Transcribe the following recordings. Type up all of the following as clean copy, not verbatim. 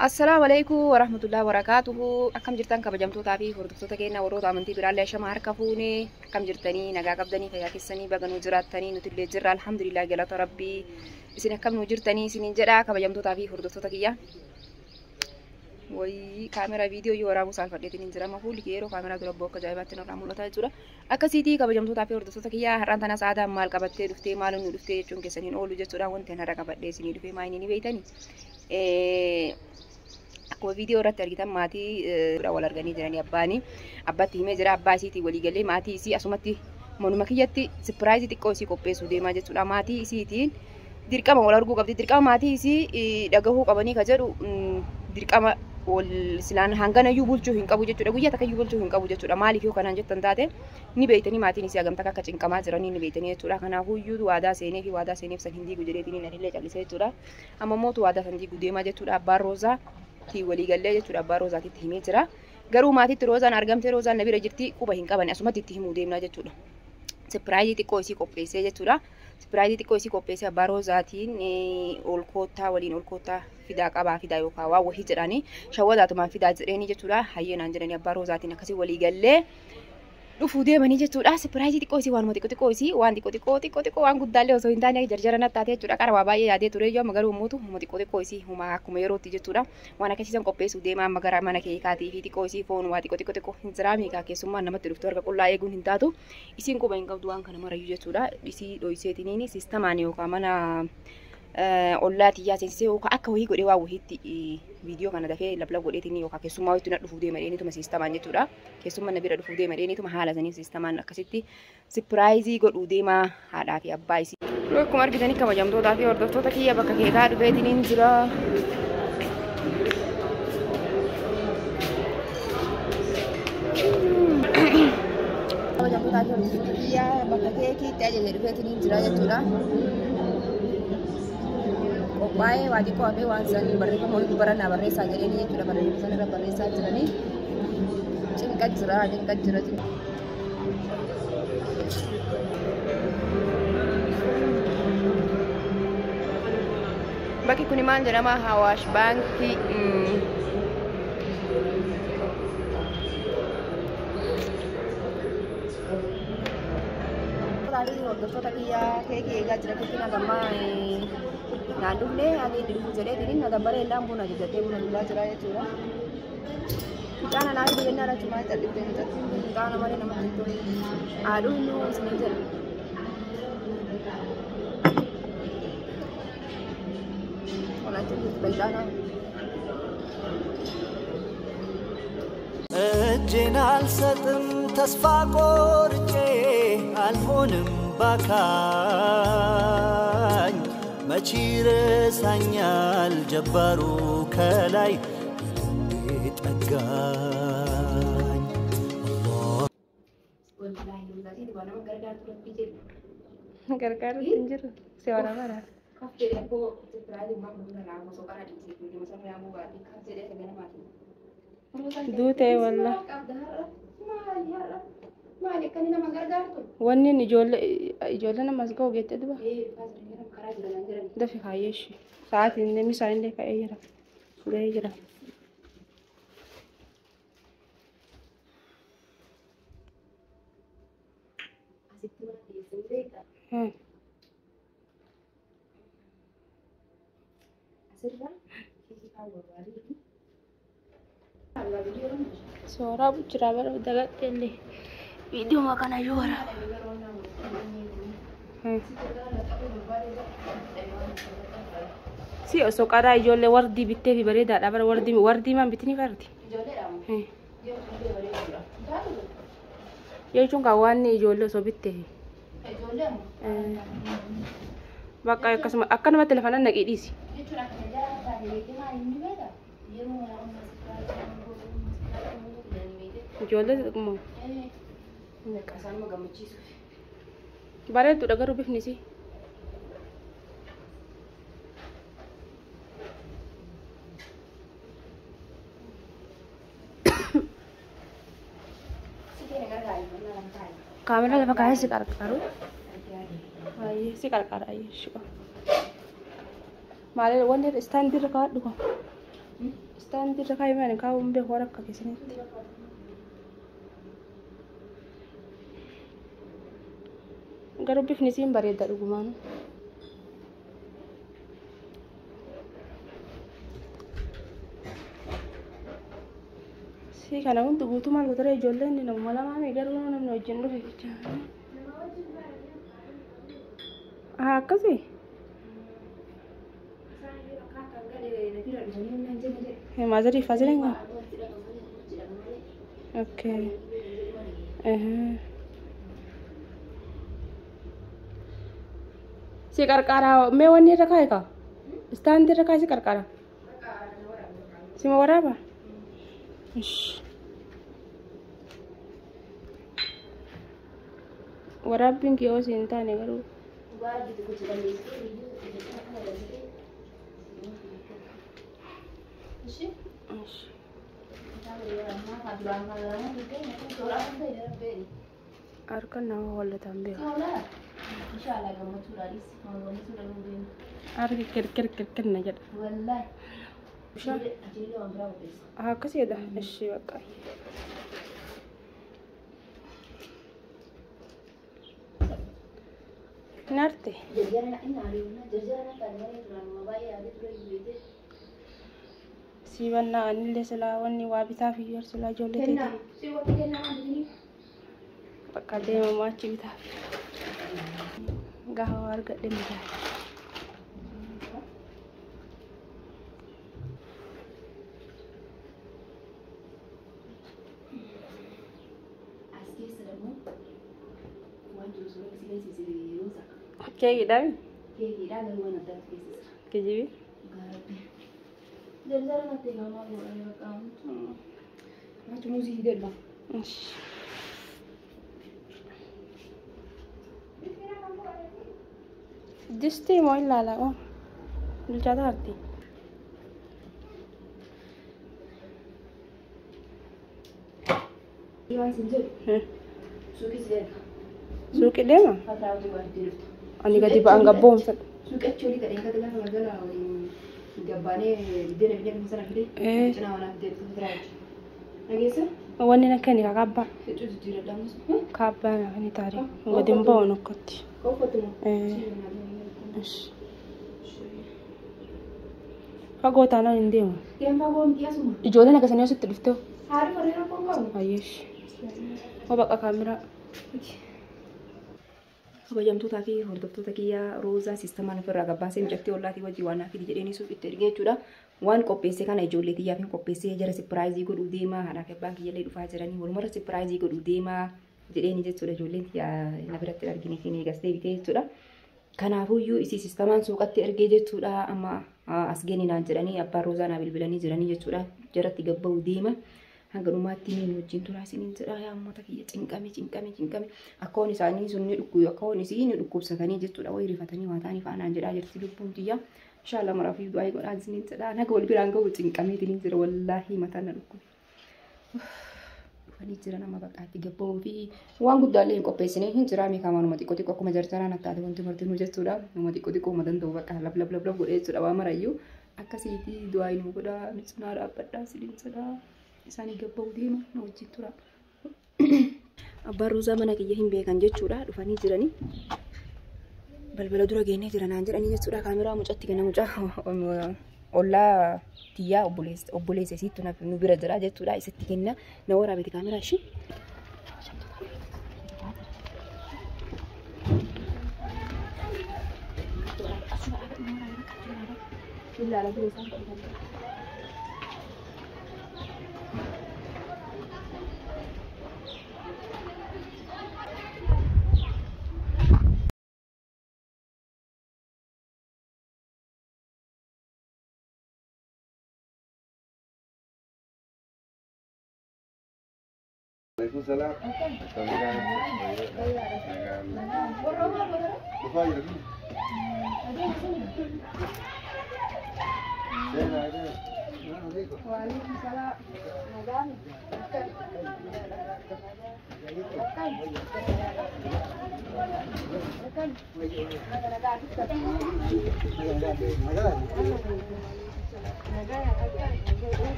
Assalamualaikum warahmatullahi wabarakatuh. Akkam jirtan kabajamtootaa fi hordoftoota keenya warroota amantii biraallee shama harka fuune akkam jirtanii nagaa qabdanii fayyaa keessanii baganuu jiraattanii nuti illee jirra alhamdulillah galata rabbii. Isin akkam nu jirtanii isiniin jedha kabajamtootaa fi hordoftoota kiyya. Wayi kaamera viidiyoo yoo waraabuu saalfadheetiin jira mafuulli yeroo kaamera dura bokka ajaa'ibaatti narraa mul'ata jechuudha. Akkasiitii kabajamtootaa fi hordoftoota kiyya har'aan tana sa'aataan maal qabattee dhuftee maal nu dhuftee jechuun keessaniin oolu jechuudha. Wanti har'a qabadhee isinii dhufee maa inni beeytanii. Akkuma viidiyoo irratti argitan maatii wal arganii jiranii abbaatti himee jira abbaa isiitii walii galee maatii isii asumatti manuma kiyyatti sirpiraayizii xiqqoo isii qopheessuu deemaa jechuudha. Maatii isiitiin dirqama wal arguu qabdi. Dirqama maatii isii dhagahuu qabanii ka jedhu dirqama silaan hanganayyuu bulchuu hin qabu jechuudha. Guyyaa takkayyuu bulchuu hin qabu jechuudha. Maaliif yoo kanaan jettan taate ni beeytanii maatiin isii hagamta akka cinqamaa jiranii ni beeytanii jechuudha. Kanaafuyyuu waadaa seenee fi waadaa seeneef san hin diigu jedheetiin anillee callisee jechuudha. Amma mootu waadaa san diigu deemaa jechuudha. Abbaan Roozaa walii galee jechuudha. Abbaan Roozaatitti himee jira. Garuu maatiitti Roozaan argamte Roozaan na bira jirti quba hin qaban asumatti itti himuu deemnaa jechuudha. Sirpiraayizii xiqqoo isii qopheessee jechuudha. Sirpiraayizii xiqqoo isii qopheessee abbaan Roozaatiin ol koottaa waliin ol koottaa fidaa qabaa fidaa yookaan waa wahii jedhanii shawwataatumaan fidaa jedhanii jechuudha. Hayyeenaan jedhanii abbaan Roozaatiin akkasii walii galee dhufuu deemanii jechuudha. Sirpiraayizii xiqqoo isii waanuma xiqqoo isii waan xiqqoo waan guddaallee osoo hin taane jarjara nattaate jechuudha. Qarabaa baay'ee yaadee ture yoo garuu mootu huma xiqqoo isii huma akkuma yerootti jechuudha. Waan akkasiisan qopheessuu deemaa amma gara mana keekaatii fi xiqqoo isii foon waa xiqqoo hin jiraami keessummaan namatti dhuftu harka qullaa eeguun hin taatu. Isiin quba hin qabdu waan kana marayyuu jechuudha. Isii dho'iseetiniin sistamaan yookaan mana ollaatiyyaa seensisee yookaan akka wahii godhee waa wahiitti viidiyoo kana dafee lablab godheetiin yookaan keessummaa wahiitti na dhufuu deema dheeniituma sistamaan jechuudha. Keessummaan na bira dhufuu deema dheeniituma haala sanii sistamaan akkasitti sirpiraayizii godhuu deemaa haadhaa fi abbaa isii. Akkuma argitanii kabajamtootaa fi hordoftoota kiyya bakka keekaa dhufeetiin jira. Kabajamtootaa fi hordoftoota kiyya bakka keekiitti ajajee dhufeetiin jira jechuudha. Qophaa'ee waa xiqqoo hafee waan san barreeffama walitti barannaa barreessaa jedhanii jechuudha. Barreeffama sana irra barreessaa jiranii cinqa jira. Bakki kun maal jedhama? Hawaash Baankii. Hordoftoota kiyyaa keekii eegaa jira. Keekiin hagammaa naannoolee haalli dhufu jedhee diriin na dabbaree illaan buna ajajatee buna dhugaa jira jechuudha. Mucaan alaa fi jennaan achumaa calliftee mucatti mucaan malee namatti tolu. Haadhuun nu isinii jedha. Olaantiin bal'aana. እጄን አልሰጥም ተስፋ ቆርጬ አልሆንም ባካኝ መች ይረሳኛል ጀባሩ ከላይ ጠጋኝ Gargaar hin jiru seera bara. Duute walla. Wanni ijoollee namas ga'u geette duba. Dafi kaayyeeshi. Sa'aatiin inni misaa illee ka'ee jira. Ga'ee jira. Suara jira bara dagatte illee viidiyoo makana yoo wara. Si osoo qaraa ijoollee wardii bittee fi bareedaadha bara wardii maan bitini fardi. Jechuun kan waan ijoollee osoo bittee. Bakka akkasuma akkanumatti lafa nan naqii dhiisi. Ijoollee xixiqqoo. Bareeddudha garuu bifni isii. Kamera lafa kaayee si qarqaru. Ayyee si qarqara ayyee shuba. Malee wanti istaandii irra kaa'adhu kun. Istaantii irra kaa'ee maali kaa'uun beeku warra akka keessanitti. Garuu bifni isiin bareeda dhugumaan. Si kana hundi guutuu maal godhara ijoolleen inni namuma lamaan garuu namni wajjin dhufe jecha. Akkasii. Maazari faazilenya. Okay. Si qarqara mee wanni irra kaa'e ka? Istaandii irra kaa'e si qarqara. Si ma waraaba? Waraabbiin kiyoo si hin taane garuu. Harka nama wallatan beeku. Harki kirkir na jedha. Akkasiidha. Ishee bakka. Narte. Sibanna anillee silaa wanni waa bitaa fi silaa ijoollee ta'e. Bakka deemamu achi bitaa. Gaafa argadhe miidhaa. Keekidhaan? Keekidhaan garuu waan adda keessisa. Kijibi? Gaarabbi. Jalzara natti gaamaa godhanii baqqaamu. Achi muuzii hidhelma. Distii moo ilaala oo? Bilchaata harti. Waan sin jedhu. Suuqis deema. Suuqi deema? Fataa hojii waan itti dhuftu. Ani gadi ba'an gabboon fedha. Suuqachi olii gadheen gadi gaafa magaalaa gabbaanee deena biyya kan sana fide cinaa waan haftee firaa jechuudha. Dhageessa? Wanni akka inni kaabbaa. Hedduu jijjiiradhaamus. Kaabbaa kan inni taari. Gadi hin ba'u nokkatti. Qoffatu moo? Fagoo taanaan hin deemu. Fagoo miti asuma. Ijoolleen akkasanii asitti dhuftee. Haadha warreen akkoo qabu. Ayyeesh. Hoo baqa kaamiraa. Kabajamtootaa fi hordoftoota kiyyaa Roozaa siistemaan ofirraa gabbaasee mijattee ollaatii wajjii waan naaf jedhanii suuqitti ergee jechuudha. Waan qopheesse kana ijoollee xiyyaa fi qopheessee jara sipiraayizii godhuu deemaa haadhaa fi abbaan kiyyallee dhufaa jiranii walumarra sipiraayizii godhuu deemaa jedhanii jechuudha ijoolleen xiyyaa na biratti arginee fi eegasitee bitee jechuudha. Kanaafuyyuu isii siistemaan suuqatti ergee jechuudha amma as geeninaan jedhanii abbaan Roozaa naa bilbilanii jiranii jechuudha jaratti gabba'uu deema. Hanga dhumaatti ni wajjin turaa isiniin jedha yaa uummata kiyya cinqame akkoon isaanii sun ni dhukkubu akkoon isii ni dhukkubsatanii jechuudha wayii rifatanii waa ta'anii faanaan jedhaa jirti lubbuun tiyya inshallah maraa fi du'aa godhaa isiniin jedha naga wal biraan ga'u cinqameetiin jira wallaahi mataan na dhukkube dhufanii jira nama baqaatti gabba'uu fi waan guddaallee hin qopheessine hin jira meeqamaa nama xiqqoo xiqqoo akkuma jarjaraan akkaate wanti martinuu jechuudha nama xiqqoo xiqqoo uma danda'u bakka lab godhee jechuudha waa marayyuu akkasiiti du'aa inni godhaa ni cinaa dhaabbadhaa isiniin jedha. Isaanii gabba'uu deema na wajjin tura. Abbaan Roozaa mana kiyya hin beekan jechuudha dhufanii jiranii. Balbala dura geenyee jiranaan jedhanii jechuudha kaameraa mucatti kenna mucaa ollaa tiyyaa obboleessa isiittu nu bira jira jechuudha isitti kenna na waraabeti kaameraa ishee. Ilaala bira isaan qabatanii. Waalaikumsalam. Waalaikumsalam.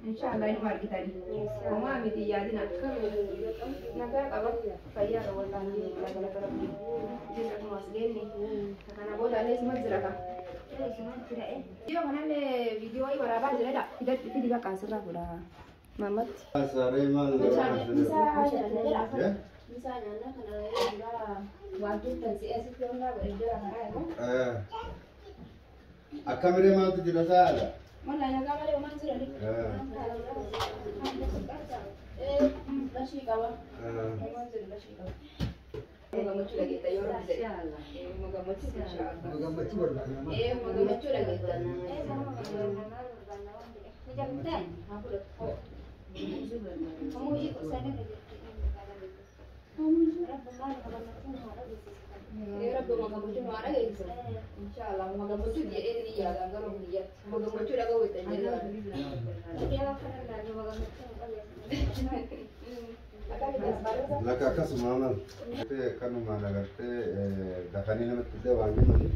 Inshallah ini mari kita di. Mama ambil ya di nak. Naga apa? Kaya kalau tadi laga-laga ni. Jadi aku masih gini. Karena boleh les mazra ka. Dia mana le video ini berapa jadi dah? Kita tiga kasar lah pula. Mamat. Sare mal. Bisa nyana karena dia waktu tensi esok dia nak berjual kan? Akka mere mal tu jelas ada. Mana yang kamar yang mana sih? Nasi kawan. Moga macu lagi tayo orang bisa. Moga macu insyaallah. Moga macu lagi. Jangan. Aku dah. Kamu ikut sana. Ya Rabbi moga macu mana guys? Insyaallah moga macu dia ini ya kalau dia. Moga macu dah kau itu jadi. Laka kas mamal. Te kanu mana garte dakani nama tude wangi mani.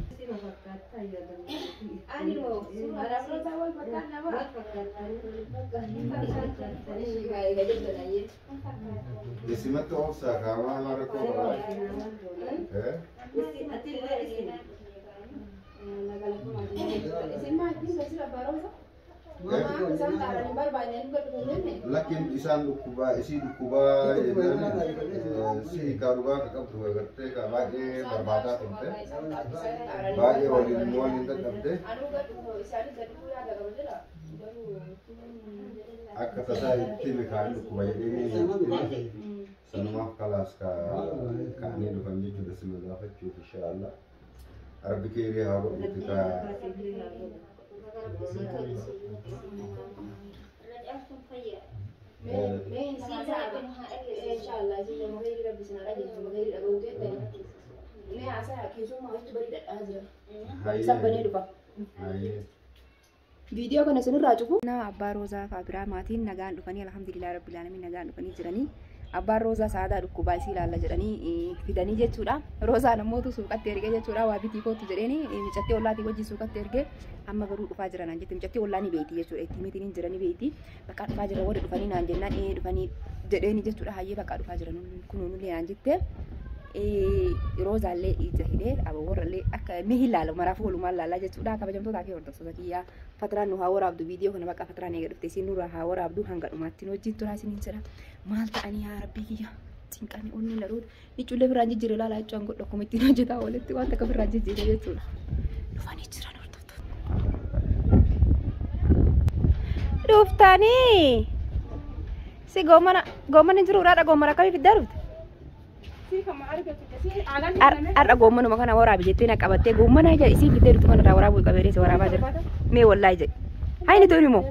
Ani mo. Arab lo tahu makan apa? Disimat tu osa kawan mara ko. Lakin isan dukuba isi dukuba si karuba kakak tuh gerte kabaje berbada tempe baje walin tempe akka tasa itu mekan dukuba ini sanuma kelas kani dukan itu sudah semula fakir insyaallah Arabi kiri harus kita Video kana sinirraa cufu na abbaa Roozaa fi Abiraa maatiin nagaan dhufanii alhamdulillah rabbil alamin nagaan dhufanii jiranii abbaan Roozaa saadaa dhukkubaa isii ilaalla jedhanii fidanii jechuudha. Roozaan ammoo suuqatti ergee jechuudha waa bitii kootu jedheeni micattee ollaatii wajjin suuqatti ergee amma garuu dhufaa jiran naan jette micattee ollaa ni beekti jechuudha itti mitiin jiranii beekti bakka dhufaa jiran warri dhufanii naan jennaan dhufanii jedheeni jechuudha hayyee bakka dhufaa jiran kunuunillee naan jette Roozaallee ija hidhee warrallee akka mihi ilaala maraafuu walumaan ilaalaa jechuudha kabajamtootaa fi hordoftoota kiyyaa fatiraan nu haa waraabdu viidiyoo kana bakka fatiraan eega dhufte isin nurraa haa waraabdu hanga dhumaatti wajjin turaa isiniin jedha maal ta'anii yaa rabbii kiyya cinqanii onni laruudha icullee biraan jijjiiree ilaalaa jechuun godha akkuma ittiin hojjetaa walitti waan takka biraan jijjiiree jechuudha dhufanii jiran hordoftoota dhuftanii si goomana jiruudhaadha goomana akkamii fiddaa dhufte Arda gommanu makana warabi jettee na qabattee gommana ija isii fiddee dhuftu kana waraabuu qabeeree waraabaa jira. Mee wallahi jedhe. Hayni tooni moo.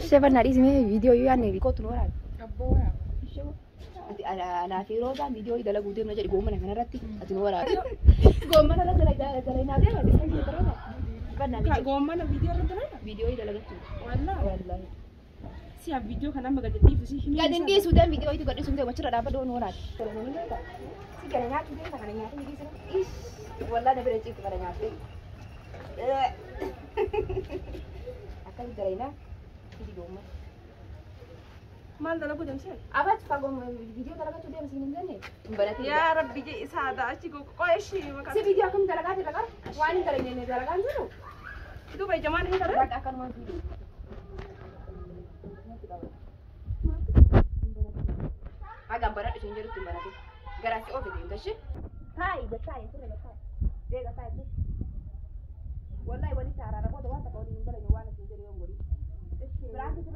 Ishee banaa dhiisi mee viidiyoo yoo yaadne kootu nu waraabi. Anaa fi Roozaan viidiyoo dalaguu deemna jedhe gommana kanarratti ati nu waraabi. Gommana irratti dalagaa deema. Gommana viidiyoo irratti dalagaa. Viidiyoo dalagachuu. Wallahi. siya video kan nama gadi di sih ini. Gadin di sudah video itu gadin sudah macam ada apa doang orang. Si galanya tu dia nak nyata ni sini. Ish, wallah dah beracik tu galanya tu. Akan galanya di rumah. Mal dalam pun sih. Apa pagom video talaga tu dia masih ni. Berarti Ya Rabbi je isada asyik kok sih si video akan talaga talaga. Wani galanya ni talaga tu. Itu baik zaman ini kan? Buat akan mau video. Agak berat tu sendiri tu berarti. Garasi oh video tu sih. Hai, betul itu betul. Dia betul itu. Wallahi wani cara aku tu wata kau ni berani wani sendiri orang gori. Berarti tu